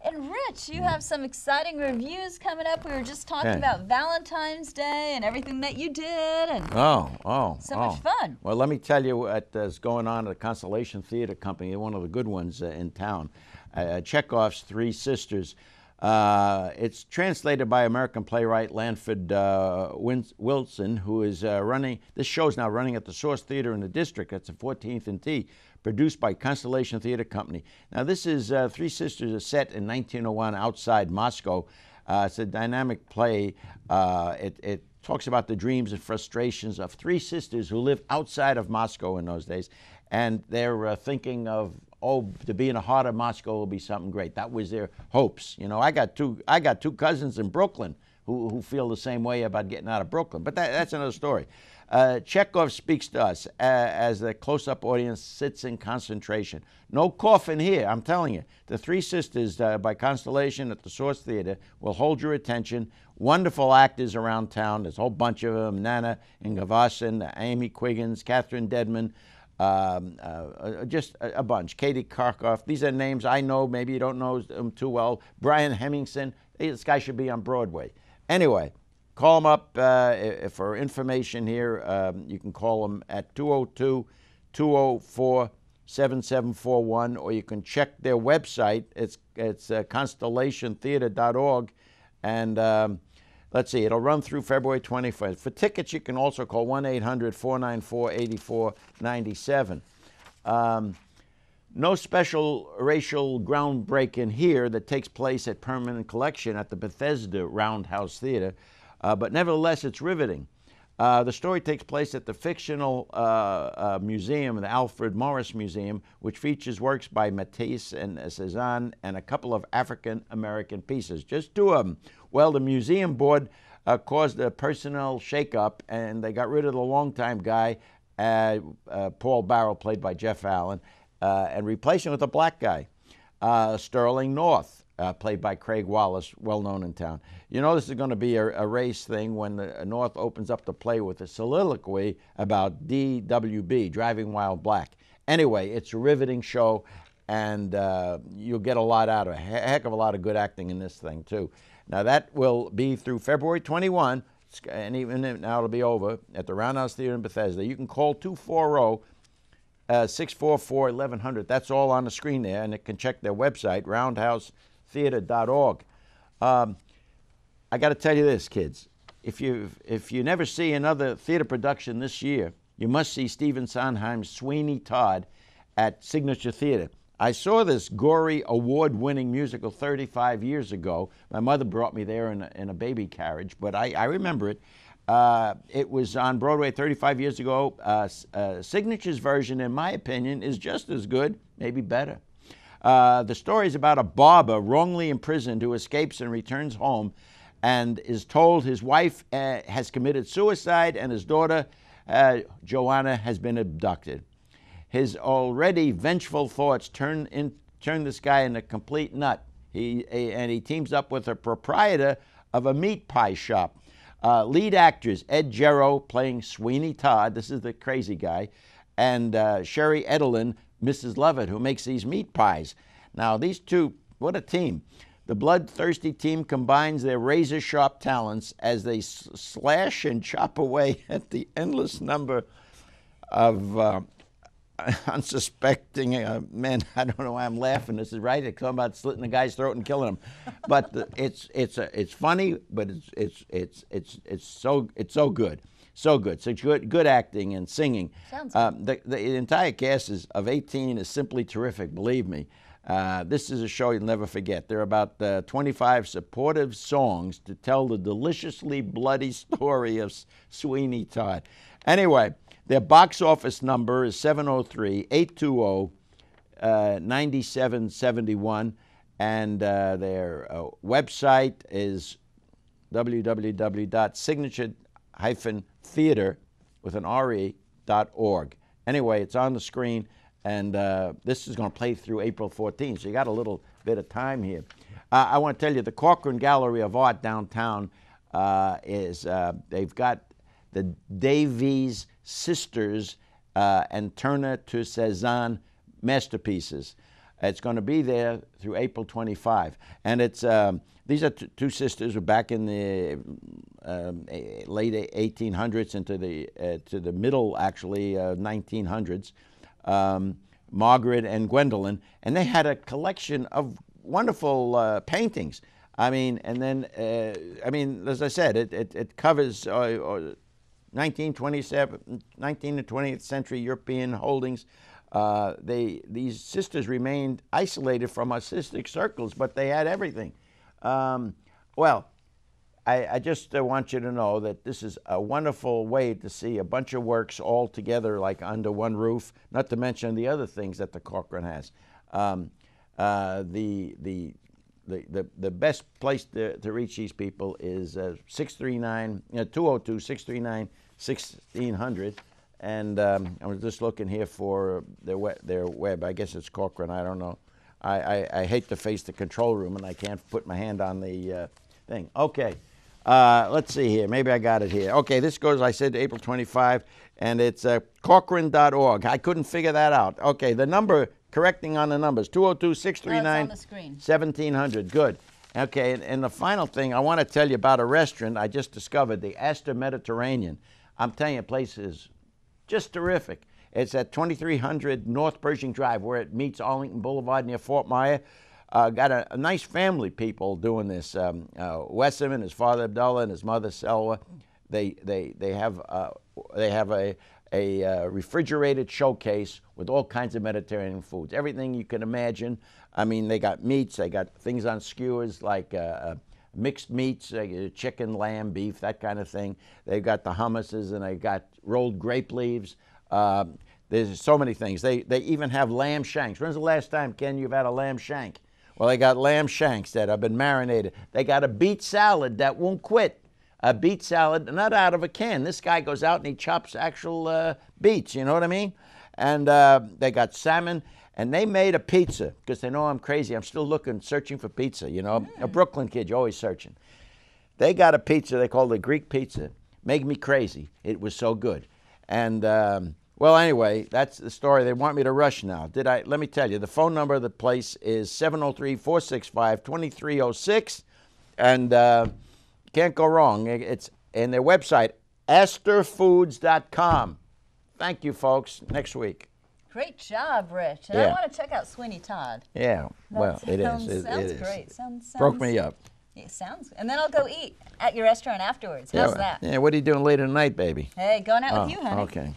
And Rich, you have some exciting reviews coming up. We were just talking about Valentine's Day and everything that you did, and so much fun. Well, let me tell you what is going on at the Constellation Theater Company, one of the good ones in town. Chekhov's Three Sisters. It's translated by American playwright Lanford Wilson, who is running, this show's now running at the Source Theater in the District. That's the 14th and T, produced by Constellation Theater Company. Now, this is Three Sisters is set in 1901 outside Moscow. It's a dynamic play. It talks about the dreams and frustrations of three sisters who live outside of Moscow in those days, and they're thinking of, oh, to be in the heart of Moscow will be something great. That was their hopes. You know, I got two cousins in Brooklyn who feel the same way about getting out of Brooklyn, but that's another story. Chekhov speaks to us as the close-up audience sits in concentration. No coughing here, I'm telling you. The Three Sisters by Constellation at the Source Theater will hold your attention. Wonderful actors around town. There's a whole bunch of them. Nana Ingavasin, Amy Quiggins, Catherine Dedman, just a bunch. Katie Karkoff. These are names I know. Maybe you don't know them too well. Brian Hemmingson. This guy should be on Broadway. Anyway, call them up for information here. You can call them at 202-204-7741, or you can check their website. It's constellationtheater.org, and let's see, it'll run through February 21st. For tickets, you can also call 1-800-494-8497. No special racial groundbreaking here that takes place at Permanent Collection at the Bethesda Roundhouse Theater, but nevertheless, it's riveting. The story takes place at the fictional museum, the Alfred Morris Museum, which features works by Matisse and Cezanne and a couple of African-American pieces, just two of them. Well, the museum board caused a personnel shakeup, and they got rid of the longtime guy, Paul Barrow, played by Jeff Allen, and replaced him with a black guy, Sterling North, played by Craig Wallace, well known in town. You know this is going to be a race thing when the North opens up the play with a soliloquy about DWB, Driving While Black. Anyway, it's a riveting show, and you'll get a lot out of it. A heck of a lot of good acting in this thing, too. Now, that will be through February 21, and even now it'll be over, at the Roundhouse Theater in Bethesda. You can call 240-644-1100. That's all on the screen there, and it can check their website, roundhousetheater.org. I got to tell you this, kids. If you never see another theater production this year, you must see Stephen Sondheim's Sweeney Todd at Signature Theater. I saw this gory, award-winning musical 35 years ago. My mother brought me there in a baby carriage, but I remember it. It was on Broadway 35 years ago. Signature's version, in my opinion, is just as good, maybe better. The story is about a barber wrongly imprisoned who escapes and returns home and is told his wife has committed suicide and his daughter, Joanna, has been abducted. His already vengeful thoughts turn this guy into a complete nut. He teams up with a proprietor of a meat pie shop. Lead actors Ed Gero playing Sweeney Todd, this is the crazy guy, and Sherry Edelin, Mrs. Lovett, who makes these meat pies. Now, these two, what a team. The bloodthirsty team combines their razor-sharp talents as they slash and chop away at the endless number of unsuspecting men. I don't know why I'm laughing. This is right. It's talking about slitting the guy's throat and killing him. But it's funny, but it's so good. So good. So good acting and singing. Sounds the entire cast of 18 is simply terrific, believe me. This is a show you'll never forget. There are about 25 supportive songs to tell the deliciously bloody story of Sweeney Todd. Anyway, their box office number is 703-820-9771, and their website is www.signature-theater.org. Anyway, it's on the screen, and this is going to play through April 14th, so you got a little bit of time here. I want to tell you, the Corcoran Gallery of Art downtown they've got the Davies sisters and Turner to Cezanne masterpieces. It's going to be there through April 25. And it's these are two sisters who are back in the late 1800s into the middle, actually, 1900s. Margaret and Gwendolyn, and they had a collection of wonderful paintings. I mean, and then, as I said, it covers 19th and 20th century European holdings. These sisters remained isolated from artistic circles, but they had everything. Well, I just want you to know that this is a wonderful way to see a bunch of works all together, like under one roof, not to mention the other things that the Corcoran has. The best place to reach these people is 202-639-1600. And I was just looking here for their web. I guess it's Corcoran. I don't know. I hate to face the control room, and I can't put my hand on the thing. Okay. Let's see here. Maybe I got it here. Okay, this goes, I said, April 25, and it's Corcoran.org. I couldn't figure that out. Okay, the number, correcting on the numbers, 202-639-1700. Good. Okay, and the final thing, I want to tell you about a restaurant I just discovered, the Astor Mediterranean. I'm telling you, the place is just terrific. It's at 2300 North Pershing Drive, where it meets Arlington Boulevard near Fort Myer. Got a nice family people doing this. Wessam and his father Abdullah and his mother Selwa. They have a refrigerated showcase with all kinds of Mediterranean foods, everything you can imagine. I mean, they got meats, they got things on skewers like mixed meats, chicken, lamb, beef, that kind of thing. They've got the hummuses, and they got rolled grape leaves. There's so many things. They even have lamb shanks. When's the last time, Ken, you've had a lamb shank? Well, they got lamb shanks that have been marinated. They got a beet salad that won't quit. A beet salad, not out of a can. This guy goes out and he chops actual beets, you know what I mean? And they got salmon, and they made a pizza because they know I'm crazy. I'm still searching for pizza, you know. A Brooklyn kid, you're always searching. They got a pizza they called the Greek pizza. Made me crazy. It was so good. And well, anyway, that's the story. They want me to rush now. Let me tell you, the phone number of the place is 703-465-2306, and can't go wrong. It's in their website, astorfoods.com. Thank you, folks. Next week. Great job, Rich. And I want to check out Sweeney Todd. Yeah, well, it is. Sounds great. Sounds broke me up. It sounds. And then I'll go eat at your restaurant afterwards. How's that? Yeah, what are you doing later tonight, baby? Hey, going out with you, honey. Okay.